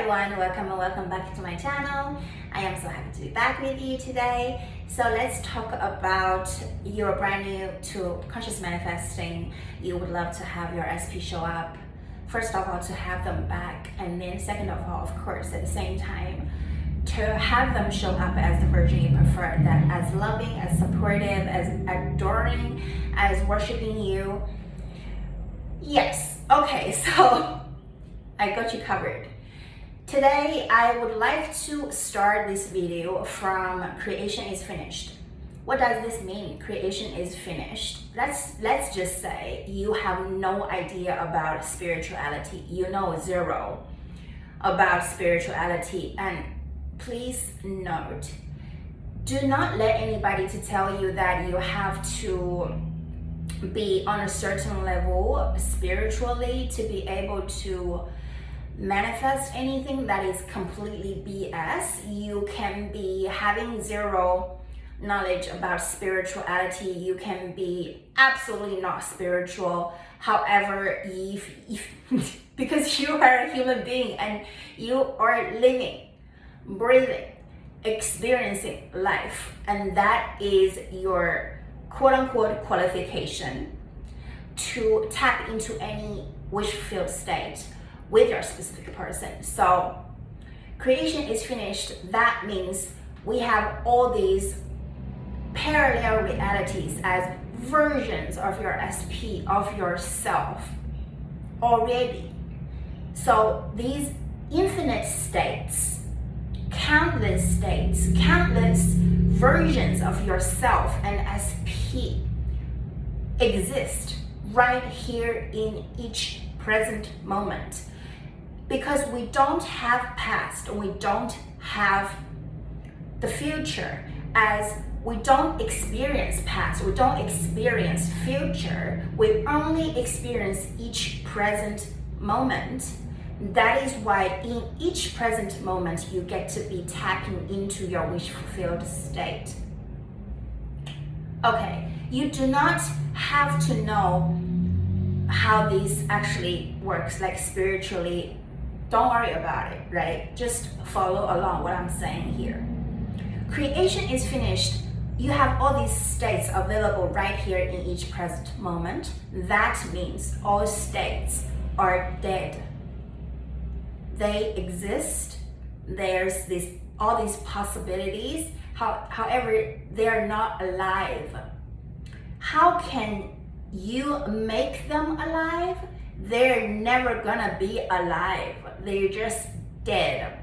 everyone, welcome and welcome back to my channel. I am so happy to be back with you today. So let's talk about you're brand new to conscious manifesting. You would love to have your SP show up. First of all, to have them back, and then second of all, of course, at the same time, to have them show up as the version you prefer, that as loving, as supportive, as adoring, as worshiping you. Yes, okay, so I got you covered. Today, I would like to start this video from creation is finished. What does this mean? Creation is finished. Let's just say you have no idea about spirituality. You know zero about spirituality. And please note, do not let anybody to tell you that you have to be on a certain level spiritually to be able to manifest anything. That is completely BS. You can be having zero knowledge about spirituality. You can be absolutely not spiritual. However, if because you are a human being and you are living, breathing, experiencing life, and that is your quote-unquote qualification to tap into any wish fulfilled state with your specific person. So creation is finished. That means we have all these parallel realities as versions of your SP, of yourself already. So these infinite states, countless versions of yourself and SP exist right here in each present moment. Because we don't have past, we don't have the future, as we don't experience past, we don't experience future, we only experience each present moment. That is why in each present moment you get to be tapping into your wish fulfilled state. Okay, you do not have to know how this actually works, like spiritually. Don't worry about it, right? Just follow along what I'm saying here. Creation is finished. You have all these states available right here in each present moment. That means all states are dead. They exist. There's all these possibilities. However, they are not alive. How can you make them alive? They're never gonna be alive. They're just dead.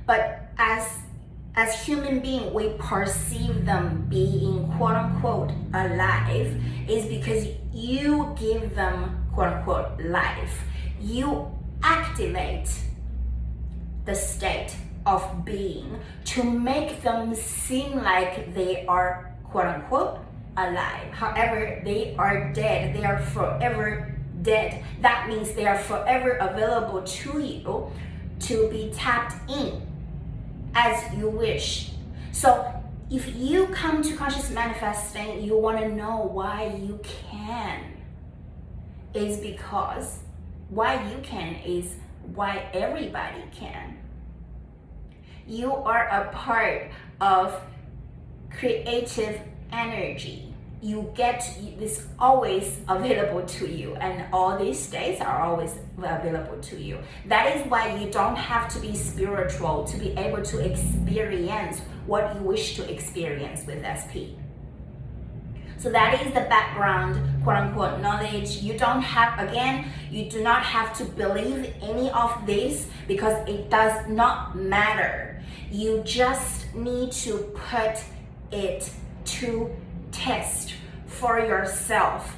But as human beings, we perceive them being quote unquote alive is because you give them quote unquote life. You activate the state of being to make them seem like they are quote unquote alive. However, they are dead. They are forever dead. That means they are forever available to you to be tapped in as you wish. So if you come to conscious manifesting, you want to know why you can, is because why you can is why everybody can. You are a part of creative energy. You get this always available to you, and all these states are always available to you. That is why you don't have to be spiritual to be able to experience what you wish to experience with SP. So that is the background, quote unquote, knowledge. You don't have, again, you do not have to believe any of this because it does not matter. You just need to put it to test for yourself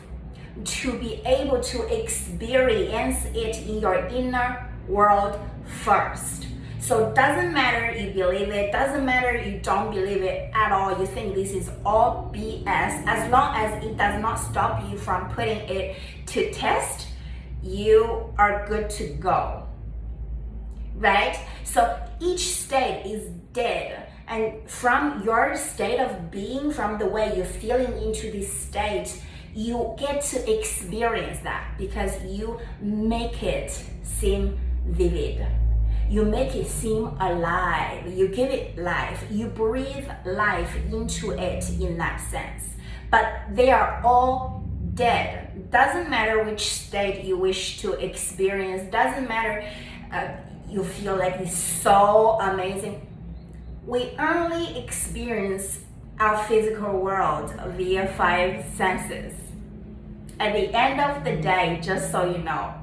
to be able to experience it in your inner world first. So it doesn't matter you believe it, doesn't matter you don't believe it at all, you think this is all BS, as long as it does not stop you from putting it to test, you are good to go, right? So each state is dead. And from your state of being, from the way you're feeling into this state, you get to experience that because you make it seem vivid. You make it seem alive. You give it life. You breathe life into it in that sense. But they are all dead. Doesn't matter which state you wish to experience. Doesn't matter you feel like it's so amazing. We only experience our physical world via 5 senses. At the end of the day, just so you know,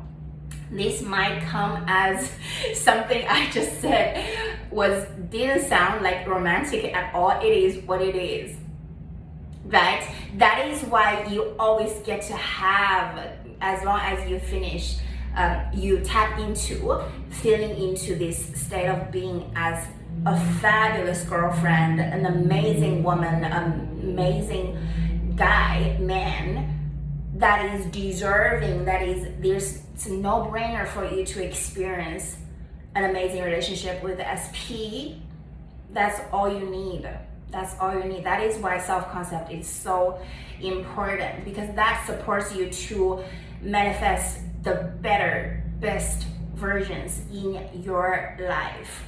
this might come as something I just said didn't sound like romantic at all. It is what it is, right? That is why you always get to have, as long as you finish, you tap into feeling into this state of being as a fabulous girlfriend, an amazing woman, amazing guy, man, that is deserving, it's a no-brainer for you to experience an amazing relationship with SP. That's all you need. That's all you need. That is why self-concept is so important, because that supports you to manifest the better, best versions in your life.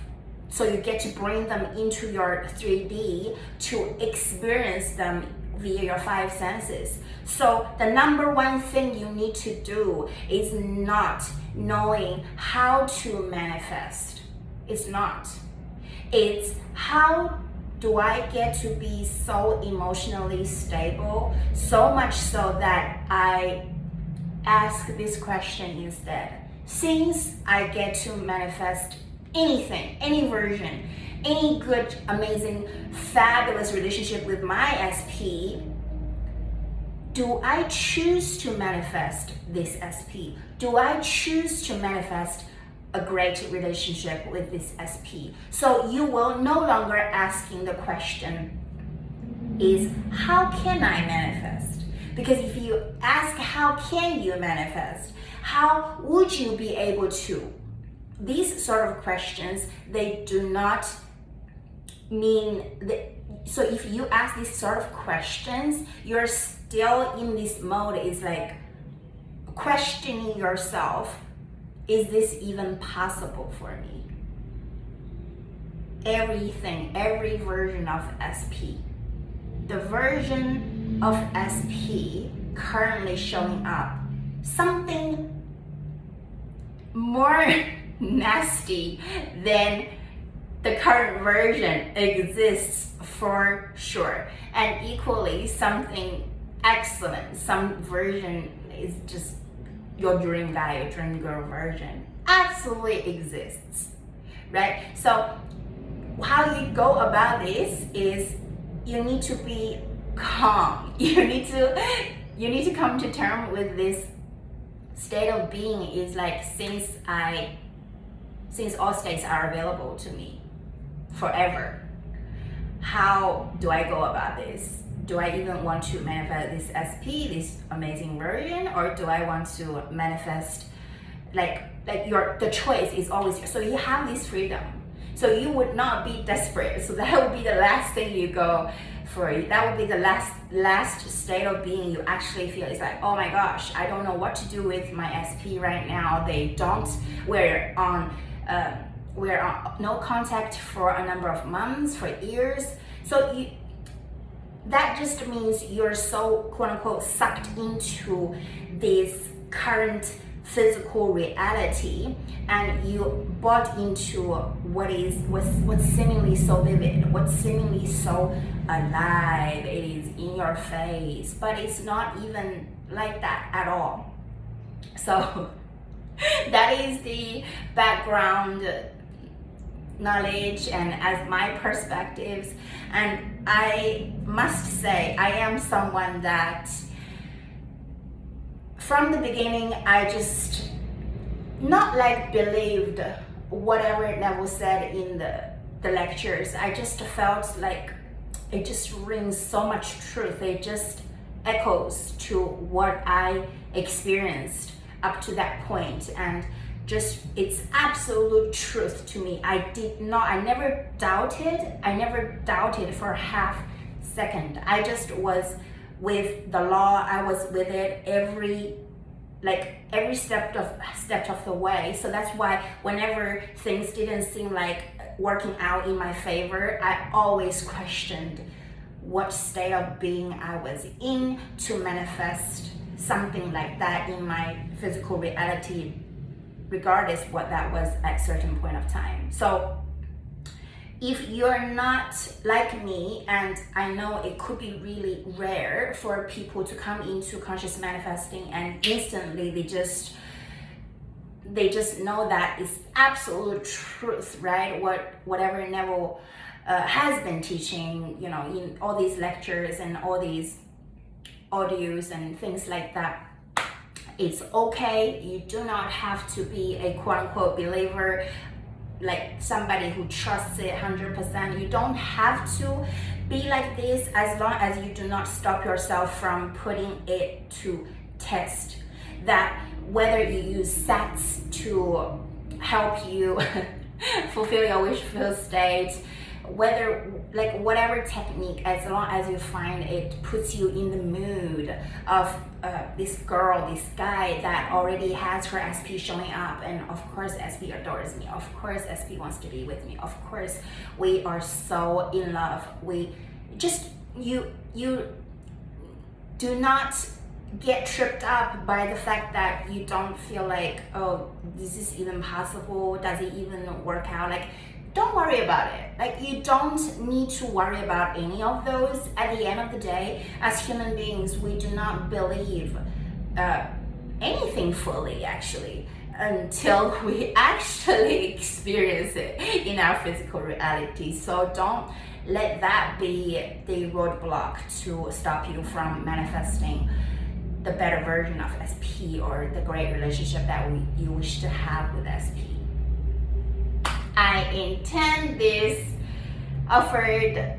So you get to bring them into your 3D to experience them via your 5 senses. So the number one thing you need to do is not knowing how to manifest. It's not. It's how do I get to be so emotionally stable, so much so that I ask this question instead. Since I get to manifest anything, any version, any good, amazing, fabulous relationship with my SP, do I choose to manifest this SP? Do I choose to manifest a great relationship with this SP? So you will no longer asking the question is, how can I manifest? Because if you ask, how can you manifest? How would you be able to? These sort of questions, they do not mean that. So if you ask these sort of questions, you're still in this mode. It's like questioning yourself. Is this even possible for me? Everything, every version of SP. The version of SP currently showing up, something more nasty than the current version exists for sure, and equally something excellent, some version is just your dream guy, your dream girl version absolutely exists, right? So how you go about this is you need to be calm. You need to come to terms with this state of being is like, since all states are available to me forever, how do I go about this? Do I even want to manifest this SP, this amazing version, or do I want to manifest the choice is always yours. So you have this freedom. So you would not be desperate. So that would be the last thing you go for. That would be the last state of being you actually feel. It's like, oh my gosh, I don't know what to do with my SP right now. We're on no contact for a number of months, for years. So that just means you're so quote unquote sucked into this current physical reality, and you bought into what's seemingly so vivid, what's seemingly so alive. It is in your face, but it's not even like that at all. So that is the background knowledge and as my perspectives. And I must say, I am someone that from the beginning, I just not like believed whatever Neville said in the lectures. I just felt like it just rings so much truth. It just echoes to what I experienced up to that point, and just it's absolute truth to me. I never doubted for a half second. I just was with the law. I was with it every like every step of the way. So that's why whenever things didn't seem like working out in my favor, I always questioned what state of being I was in to manifest something like that in my physical reality, regardless what that was at a certain point of time. So if you're not like me, and I know it could be really rare for people to come into conscious manifesting and instantly they just know that it's absolute truth, right? Whatever Neville has been teaching, you know, in all these lectures and all these audios and things like that. It's okay. You do not have to be a quote-unquote believer, like somebody who trusts it 100%. You don't have to be like this, as long as you do not stop yourself from putting it to test. That whether you use sats to help you fulfill your wish fulfilled state, whether like whatever technique, as long as you find it puts you in the mood of this girl, this guy that already has her SP showing up, and of course SP adores me, of course SP wants to be with me, of course we are so in love. We just, you do not get tripped up by the fact that you don't feel like, oh, this is even possible, does it even work out? Like, don't worry about it. Like, you don't need to worry about any of those. At the end of the day, as human beings, we do not believe anything fully, actually, until we actually experience it in our physical reality. So don't let that be the roadblock to stop you from manifesting the better version of SP or the great relationship that you wish to have with SP. I intend this offered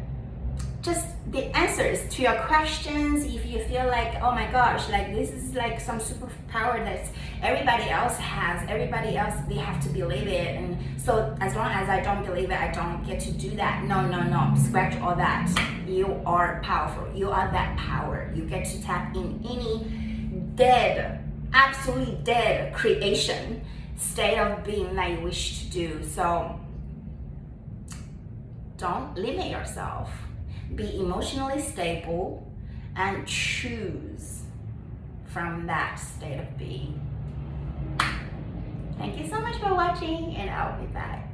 just the answers to your questions. If you feel like, oh my gosh, like this is like some superpower that everybody else has, everybody else, they have to believe it, and so as long as I don't believe it, I don't get to do that. No, scratch all that. You are powerful. You are that power. You get to tap in any dead, absolutely dead creation state of being that you wish to do. So don't limit yourself. Be emotionally stable and choose from that state of being. Thank you so much for watching, and I'll be back.